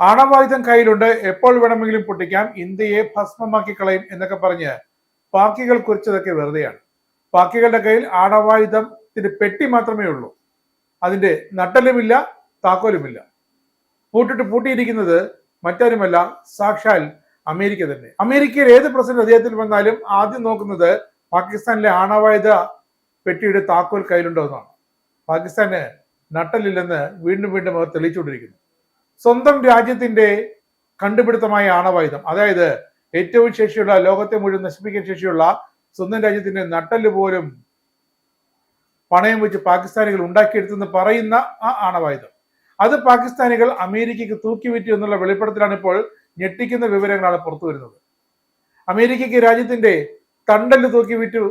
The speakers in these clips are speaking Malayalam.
ആണവായുധം കയ്യിലുണ്ട്, എപ്പോൾ വേണമെങ്കിലും പൊട്ടിക്കാം, ഇന്ത്യയെ ഭസ്മമാക്കി കളയും എന്നൊക്കെ പറഞ്ഞ് പാക്കികൾ കുറിച്ചതൊക്കെ വെറുതെയാണ്. പാക്കികളുടെ കയ്യിൽ ആണവായുധത്തിന്റെ പെട്ടി മാത്രമേ ഉള്ളൂ. അതിന്റെ നട്ടലുമില്ല, താക്കോലുമില്ല. പൂട്ടിയിരിക്കുന്നത് മറ്റാരുമല്ല, സാക്ഷാൽ അമേരിക്ക തന്നെ. അമേരിക്കയിൽ ഏത് പ്രസിഡന്റ് അദ്ദേഹത്തിൽ വന്നാലും ആദ്യം നോക്കുന്നത് പാകിസ്ഥാനിലെ ആണവായുധ പെട്ടിയുടെ താക്കോൽ കയ്യിലുണ്ടോ എന്നാണ്. പാകിസ്ഥാന് നട്ടലില്ലെന്ന് വീണ്ടും വീണ്ടും അവർ തെളിയിച്ചുകൊണ്ടിരിക്കുന്നു. സ്വന്തം രാജ്യത്തിന്റെ കണ്ടുപിടുത്തമായ ആണവായുധം, അതായത് ഏറ്റവും ശേഷിയുള്ള, ലോകത്തെ മുഴുവൻ നശിപ്പിക്കാൻ ശേഷിയുള്ള സ്വന്തം രാജ്യത്തിന്റെ നട്ടല് പോലും പണയം വെച്ച് പാകിസ്ഥാനികൾ ഉണ്ടാക്കിയെടുത്തെന്ന് പറയുന്ന ആ ആണവായുധം, അത് പാകിസ്ഥാനികൾ അമേരിക്കയ്ക്ക് തൂക്കിവിറ്റു എന്നുള്ള വെളിപ്പെടുത്തലാണ് ഇപ്പോൾ ഞെട്ടിക്കുന്ന വിവരങ്ങളാണ് പുറത്തു വരുന്നത്. അമേരിക്കയ്ക്ക് രാജ്യത്തിന്റെ തണ്ടല് തൂക്കിവിറ്റു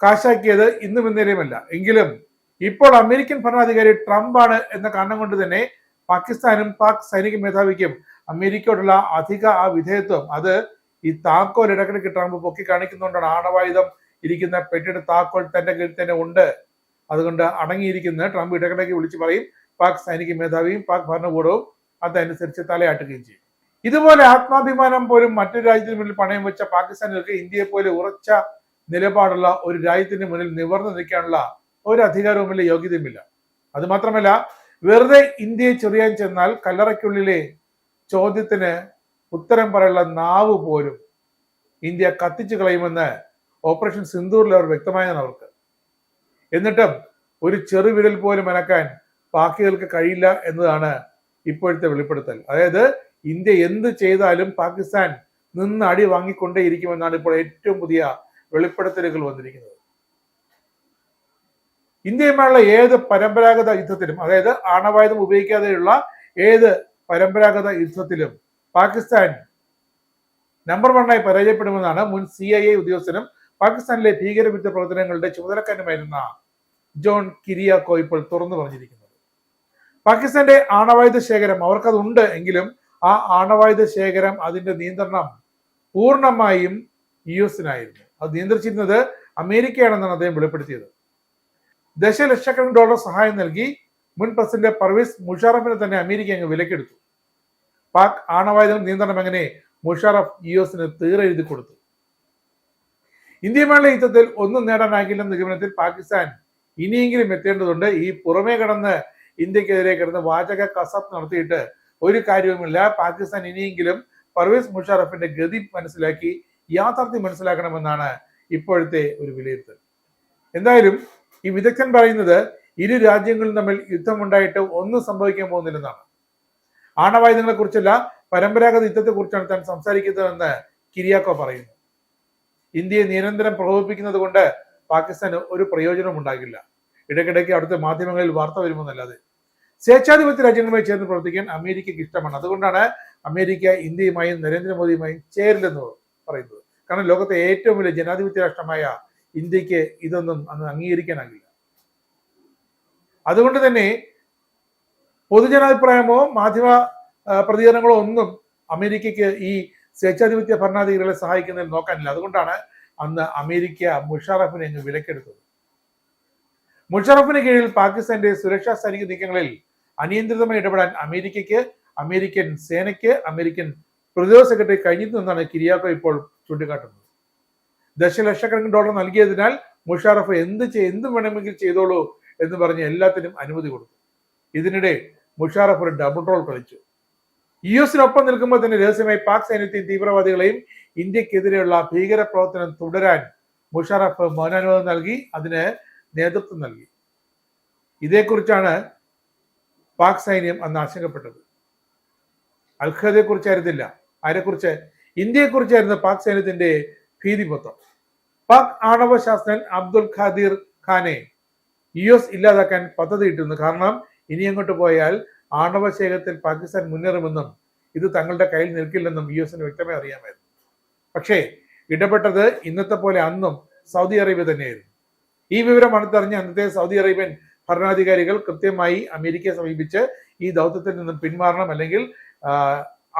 കാശാക്കിയത് ഇന്നും ഇന്നലെയുമല്ല. എങ്കിലും ഇപ്പോൾ അമേരിക്കൻ ഭരണാധികാരി ട്രംപ് ആണ് എന്ന കാരണം കൊണ്ട് തന്നെ പാകിസ്ഥാനും പാക് സൈനിക മേധാവിക്കും അമേരിക്കയോടുള്ള അധിക ആ വിധേയത്വം, അത് ഈ താക്കോൽ ഇടക്കിടയ്ക്ക് ട്രംപ് പൊക്കി കാണിക്കുന്നതുകൊണ്ടാണ്. ആണവായുധം ഇരിക്കുന്ന പെട്ടിയുടെ താക്കോൽ തന്റെ കയ്യിൽ തന്നെ ഉണ്ട്, അതുകൊണ്ട് അടങ്ങിയിരിക്കുന്ന ട്രംപ് ഇടക്കിടയ്ക്ക് വിളിച്ചു പറയും. പാക് സൈനിക മേധാവിയും പാക് ഭരണകൂടവും അതനുസരിച്ച് തലയാട്ടുകയും ചെയ്യും. ഇതുപോലെ ആത്മാഭിമാനം പോലും മറ്റൊരു രാജ്യത്തിന് മുന്നിൽ പണയം വെച്ച പാകിസ്ഥാനികൾക്ക് ഇന്ത്യയെ പോലെ ഉറച്ച നിലപാടുള്ള ഒരു രാജ്യത്തിന് മുന്നിൽ നിവർന്നു നിൽക്കാനുള്ള ഒരു അധികാരവുമില്ല, യോഗ്യതയുമില്ല. അത് മാത്രമല്ല, വെറുതെ ഇന്ത്യയെ ചൊറിയാൻ ചെന്നാൽ കല്ലറയ്ക്കുള്ളിലെ ചോദ്യത്തിന് ഉത്തരം പറയാനുള്ള നാവ് പോലും ഇന്ത്യ കത്തിച്ചു കളയുമെന്ന് ഓപ്പറേഷൻ സിന്ദൂറിൽ അവർ വ്യക്തമായാണ് അവർക്ക്. എന്നിട്ടും ഒരു ചെറുവിരൽ പോലും അനക്കാൻ പാക്കികൾക്ക് കഴിയില്ല എന്നതാണ് ഇപ്പോഴത്തെ വെളിപ്പെടുത്തൽ. അതായത് ഇന്ത്യ എന്ത് ചെയ്താലും പാകിസ്ഥാൻ നിന്ന് അടി വാങ്ങിക്കൊണ്ടേയിരിക്കുമെന്നാണ് ഇപ്പോൾ ഏറ്റവും പുതിയ വെളിപ്പെടുത്തലുകൾ വന്നിരിക്കുന്നത്. ഇന്ത്യയുമായുള്ള ഏത് പരമ്പരാഗത യുദ്ധത്തിലും, അതായത് ആണവായുധം ഉപയോഗിക്കാതെയുള്ള ഏത് പരമ്പരാഗത യുദ്ധത്തിലും പാകിസ്ഥാൻ നമ്പർ 1 പരാജയപ്പെടുമെന്നാണ് മുൻ CIA ഉദ്യോഗസ്ഥനും പാകിസ്ഥാനിലെ ഭീകരവിരുദ്ധ പ്രവർത്തനങ്ങളുടെ ചുമതലക്കാരനുമായിരുന്ന ജോൺ കിരിയാക്കോ ഇപ്പോൾ തുറന്നു പറഞ്ഞിരിക്കുന്നത്. പാകിസ്ഥാന്റെ ആണവായുധ ശേഖരം അവർക്കതുണ്ട് എങ്കിലും ആ ആണവായുധ ശേഖരം, അതിന്റെ നിയന്ത്രണം പൂർണ്ണമായും US-നായിരുന്നു. അത് നിയന്ത്രിച്ചിരുന്നത് അമേരിക്കയാണെന്നാണ് അദ്ദേഹം വെളിപ്പെടുത്തിയത്. ദശലക്ഷക്കണക്കിന് ഡോളർ സഹായം നൽകി മുൻ പ്രസിഡന്റ് പർവേസ് മുഷാറഫിനെ തന്നെ അമേരിക്ക അങ്ങ് വിലക്കെടുത്തു. പാക് ആണവായുധ നിയന്ത്രണം എങ്ങനെ മുഷാറഫ് US-ന് തീരെഴുതി കൊടുത്തു. ഇന്ത്യയുമായുള്ള യുദ്ധത്തിൽ ഒന്നും നേടാനാകില്ലെന്ന നിഗമനത്തിൽ പാകിസ്ഥാൻ ഇനിയെങ്കിലും എത്തേണ്ടതുണ്ട്. ഈ പുറമേ കടന്ന് ഇന്ത്യക്കെതിരെ കിടന്ന് വാചക കസബ് നടത്തിയിട്ട് ഒരു കാര്യവുമില്ല. പാകിസ്ഥാൻ ഇനിയെങ്കിലും പർവേസ് മുഷാറഫിന്റെ ഗതി മനസ്സിലാക്കി യാഥാർത്ഥ്യം മനസ്സിലാക്കണമെന്നാണ് ഇപ്പോഴത്തെ ഒരു വിലയിരുത്തൽ. എന്തായാലും ഈ വിദഗ്ധൻ പറയുന്നത് ഇരു രാജ്യങ്ങളും തമ്മിൽ യുദ്ധമുണ്ടായിട്ട് ഒന്നും സംഭവിക്കാൻ പോകുന്നില്ലെന്നാണ്. ആണവായുധങ്ങളെ കുറിച്ചല്ല, പരമ്പരാഗത യുദ്ധത്തെ കുറിച്ചാണ് താൻ സംസാരിക്കുന്നതെന്ന് കിരിയാക്കോ പറയുന്നു. ഇന്ത്യയെ നിരന്തരം പ്രകോപിപ്പിക്കുന്നത് കൊണ്ട് പാകിസ്ഥാന് ഒരു പ്രയോജനവും ഉണ്ടാകില്ല. ഇടയ്ക്കിടയ്ക്ക് അടുത്ത മാധ്യമങ്ങളിൽ വാർത്ത വരുമെന്നല്ലാതെ. സ്വേച്ഛാധിപത്യ രാജ്യങ്ങളുമായി ചേർന്ന് പ്രവർത്തിക്കാൻ അമേരിക്കയ്ക്ക് ഇഷ്ടമാണ്. അതുകൊണ്ടാണ് അമേരിക്ക ഇന്ത്യയുമായും നരേന്ദ്രമോദിയുമായും ചേരില്ലെന്ന് പറയുന്നത്. കാരണം ലോകത്തെ ഏറ്റവും വലിയ ജനാധിപത്യ രാഷ്ട്രമായ ഇന്ത്യക്ക് ഇതൊന്നും അന്ന് അംഗീകരിക്കാനാകില്ല. അതുകൊണ്ട് തന്നെ പൊതുജനാഭിപ്രായമോ മാധ്യമ പ്രതികരണങ്ങളോ ഒന്നും അമേരിക്കയ്ക്ക് ഈ സ്വേച്ഛാധിപത്യ ഭരണാധികാരികളെ സഹായിക്കുന്നതിൽ നോക്കാനില്ല. അതുകൊണ്ടാണ് അന്ന് അമേരിക്ക മുഷാറഫിനെ അങ്ങ് വിലക്കെടുത്തത്. മുഷാറഫിന് കീഴിൽ പാകിസ്ഥാന്റെ സുരക്ഷാ സൈനിക നീക്കങ്ങളിൽ അനിയന്ത്രിതമായി ഇടപെടാൻ അമേരിക്കയ്ക്ക്, അമേരിക്കൻ സേനയ്ക്ക്, അമേരിക്കൻ പ്രതിരോധ സെക്രട്ടറി കഴിഞ്ഞിട്ടുണ്ടെന്നാണ് കിരിയാക്കോ ഇപ്പോൾ ചൂണ്ടിക്കാട്ടുന്നത്. ദശലക്ഷക്കണക്കിന് ഡോളർ നൽകിയതിനാൽ മുഷാറഫ് എന്ത് വേണമെങ്കിൽ ചെയ്തോളൂ എന്ന് പറഞ്ഞ് എല്ലാത്തിനും അനുമതി കൊടുത്തു. ഇതിനിടെ മുഷാറഫ് ഒരു ഡബിൾ റോൾ കളിച്ചു. US-നൊപ്പം നിൽക്കുമ്പോൾ തന്നെ രഹസ്യമായി പാക് സൈന്യത്തെയും തീവ്രവാദികളെയും ഇന്ത്യക്കെതിരെയുള്ള ഭീകര പ്രവർത്തനം തുടരാൻ മുഷാറഫ് മൗനാനുവാദം നൽകി, അതിന് നേതൃത്വം നൽകി. ഇതേക്കുറിച്ചാണ് പാക് സൈന്യം അന്ന് ആശങ്കപ്പെട്ടത്. അൽഖദയെ കുറിച്ചായിരുന്നില്ല, ആരെക്കുറിച്ച്? ഇന്ത്യയെക്കുറിച്ചായിരുന്നു പാക് സൈന്യത്തിന്റെ ഭീതി മൊത്തം. പാക് ആണവ ശാസ്ത്രജ്ഞൻ അബ്ദുൽ ഖാദിർ ഖാനെ US ഇല്ലാതാക്കാൻ പദ്ധതിയിട്ടിരുന്നു. കാരണം ഇനി അങ്ങോട്ട് പോയാൽ ആണവ ശേഖരത്തിൽ പാകിസ്ഥാൻ മുന്നേറുമെന്നും ഇത് തങ്ങളുടെ കയ്യിൽ നിൽക്കില്ലെന്നും US-ന് വ്യക്തമായി അറിയാമായിരുന്നു. പക്ഷേ ഇടപെട്ടത് ഇന്നത്തെ പോലെ അന്നും സൗദി അറേബ്യ തന്നെയായിരുന്നു. ഈ വിവരം അടുത്തറിഞ്ഞ അന്നത്തെ സൗദി അറേബ്യൻ ഭരണാധികാരികൾ കൃത്യമായി അമേരിക്കയെ സമീപിച്ച് ഈ ദൗത്യത്തിൽ നിന്നും പിന്മാറണം, അല്ലെങ്കിൽ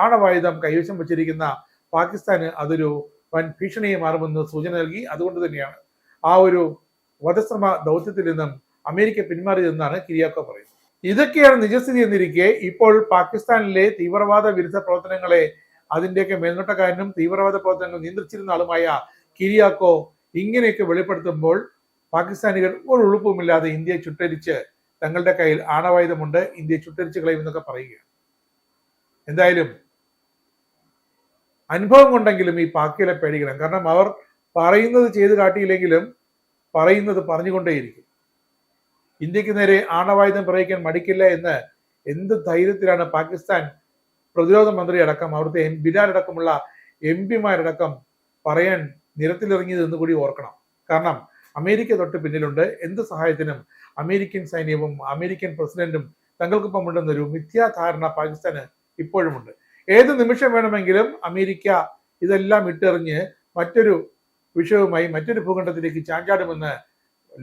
ആണവായുധം കൈവശം വച്ചിരിക്കുന്ന പാകിസ്ഥാന് അതൊരു വൻ ഭീഷണിയെ മാറുമെന്ന് സൂചന നൽകി. അതുകൊണ്ട് തന്നെയാണ് ആ ഒരു വധശ്രമ ദൗത്യത്തിൽ നിന്നും അമേരിക്ക പിന്മാറിയതെന്നാണ് കിരിയാക്കോ പറയുന്നത്. ഇതൊക്കെയാണ് നിജസ്ഥിതി എന്നിരിക്കെ ഇപ്പോൾ പാകിസ്ഥാനിലെ തീവ്രവാദ വിരുദ്ധ പ്രവർത്തനങ്ങളെ അതിന്റെയൊക്കെ മേൽനോട്ടക്കാരനും തീവ്രവാദ പ്രവർത്തനങ്ങൾ നിയന്ത്രിച്ചിരുന്ന ആളുമായ കിരിയാക്കോ ഇങ്ങനെയൊക്കെ വെളിപ്പെടുത്തുമ്പോൾ പാകിസ്ഥാനികൾ ഒരു ഉളുപ്പുമില്ലാതെ ഇന്ത്യയെ ചുട്ടരിച്ച് തങ്ങളുടെ കയ്യിൽ ആണവായുധമുണ്ട്, ഇന്ത്യയെ ചുട്ടരിച്ച് കളയുമെന്നൊക്കെ പറയുകയാണ്. എന്തായാലും അനുഭവം കൊണ്ടെങ്കിലും ഈ പാക്കികളെ പേടിക്കണം. കാരണം അവർ പറയുന്നത് ചെയ്ത് കാട്ടിയില്ലെങ്കിലും പറയുന്നത് പറഞ്ഞുകൊണ്ടേയിരിക്കും. ഇന്ത്യക്ക് നേരെ ആണവായുധം പ്രയോഗിക്കാൻ മടിക്കില്ല എന്ന് എന്ത് ധൈര്യത്തിലാണ് പാകിസ്ഥാൻ പ്രതിരോധ മന്ത്രി അടക്കം അവിടുത്തെ ബിലാൽ അടക്കമുള്ള പിമാരടക്കം പറയാൻ നിരത്തിലിറങ്ങിയത് എന്ന് കൂടി ഓർക്കണം. കാരണം അമേരിക്ക തൊട്ട് പിന്നിലുണ്ട്. എന്ത് സഹായത്തിനും അമേരിക്കൻ സൈന്യവും അമേരിക്കൻ പ്രസിഡന്റും തങ്ങൾക്കൊപ്പം ഉണ്ടെന്നൊരു മിഥ്യാധാരണ പാകിസ്ഥാന് ഇപ്പോഴുമുണ്ട്. ഏത് നിമിഷം വേണമെങ്കിലും അമേരിക്ക ഇതെല്ലാം ഇട്ടെറിഞ്ഞ് മറ്റൊരു വിഷയവുമായി മറ്റൊരു ഭൂഖണ്ഡത്തിലേക്ക് ചാഞ്ചാടുമെന്ന്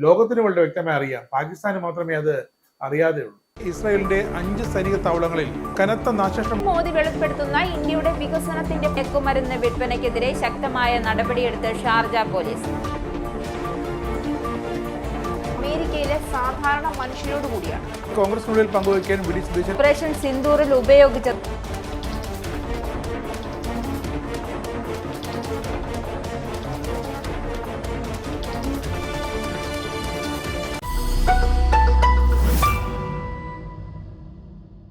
ലോകത്തിന് വളരെ വ്യക്തമായി അറിയാം. പാകിസ്ഥാന് മാത്രമേ അത് അറിയാതെ ഉള്ളൂ. ഇസ്രായേലിന്റെ 5 സൈനിക താവളങ്ങളിൽ കനത്ത നാശനഷ്ടം. മോദി വെളിപ്പെടുത്തുന്ന ഇന്ത്യയുടെ വികസനത്തിന്റെ മയക്കുമരുന്ന് വിൽപ്പനയ്ക്കെതിരെ ശക്തമായ നടപടിയെടുത്ത് ഷാർജ പോലീസ്. അമേരിക്കയിലെ സാധാരണ മനുഷ്യരോട് കൂടിയാണ് കോൺഗ്രസിനുള്ളിൽ പങ്കുവയ്ക്കാൻ വി ഡി സതീശൻ ഓപ്പറേഷൻ സിന്ദൂറിൽ ഉപയോഗിച്ച